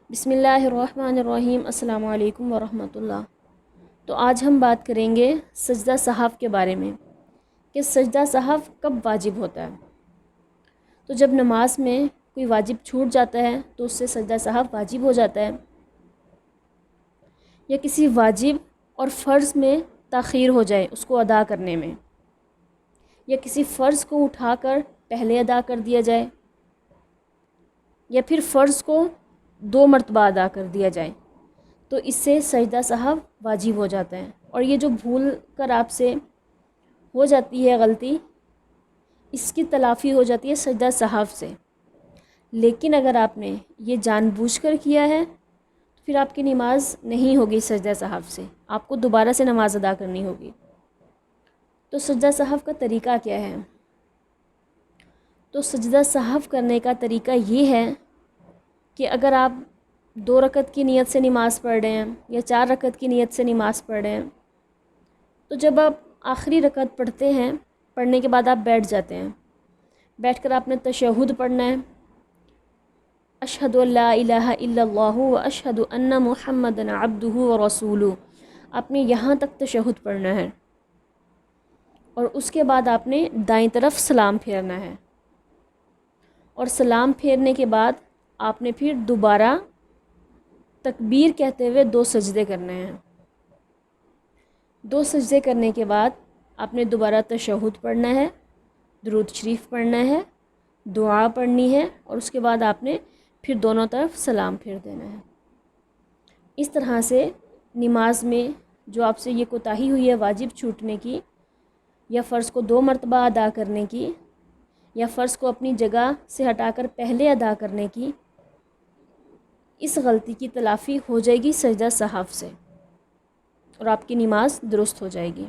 بسم اللہ الرحمن الرحیم۔ السلام علیکم ورحمۃ اللہ۔ تو آج ہم بات کریں گے سجدہ سہو کے بارے میں کہ سجدہ سہو کب واجب ہوتا ہے۔ تو جب نماز میں کوئی واجب چھوٹ جاتا ہے تو اس سے سجدہ سہو واجب ہو جاتا ہے، یا کسی واجب اور فرض میں تاخیر ہو جائے اس کو ادا کرنے میں، یا کسی فرض کو اٹھا کر پہلے ادا کر دیا جائے، یا پھر فرض کو 2 مرتبہ ادا کر دیا جائے، تو اس سے سجدہ سہو واجب ہو جاتا ہے۔ اور یہ جو بھول کر آپ سے ہو جاتی ہے غلطی، اس کی تلافی ہو جاتی ہے سجدہ سہو سے۔ لیکن اگر آپ نے یہ جان بوجھ کر کیا ہے تو پھر آپ کی نماز نہیں ہوگی سجدہ سہو سے، آپ کو دوبارہ سے نماز ادا کرنی ہوگی۔ تو سجدہ سہو کا طریقہ کیا ہے؟ تو سجدہ سہو کرنے کا طریقہ یہ ہے کہ اگر آپ 2 رکعت کی نیت سے نماز پڑھ رہے ہیں یا 4 رکعت کی نیت سے نماز پڑھ رہے ہیں، تو جب آپ آخری رکعت پڑھتے ہیں، پڑھنے کے بعد آپ بیٹھ جاتے ہیں، بیٹھ کر آپ نے تشہد پڑھنا ہے، اشہد ان لا الہ الا اللہ و اشہد ان محمدا عبدہ و رسولہ، آپ نے یہاں تک تشہد پڑھنا ہے، اور اس کے بعد آپ نے دائیں طرف سلام پھیرنا ہے، اور سلام پھیرنے کے بعد آپ نے پھر دوبارہ تکبیر کہتے ہوئے 2 سجدے کرنے ہیں۔ 2 سجدے کرنے کے بعد آپ نے دوبارہ تشہد پڑھنا ہے، درود شریف پڑھنا ہے، دعا پڑھنی ہے، اور اس کے بعد آپ نے پھر دونوں طرف سلام پھیر دینا ہے۔ اس طرح سے نماز میں جو آپ سے یہ کوتاہی ہوئی ہے واجب چھوٹنے کی، یا فرض کو 2 مرتبہ ادا کرنے کی، یا فرض کو اپنی جگہ سے ہٹا کر پہلے ادا کرنے کی، اس غلطی کی تلافی ہو جائے گی سجدہ سہو سے، اور آپ کی نماز درست ہو جائے گی۔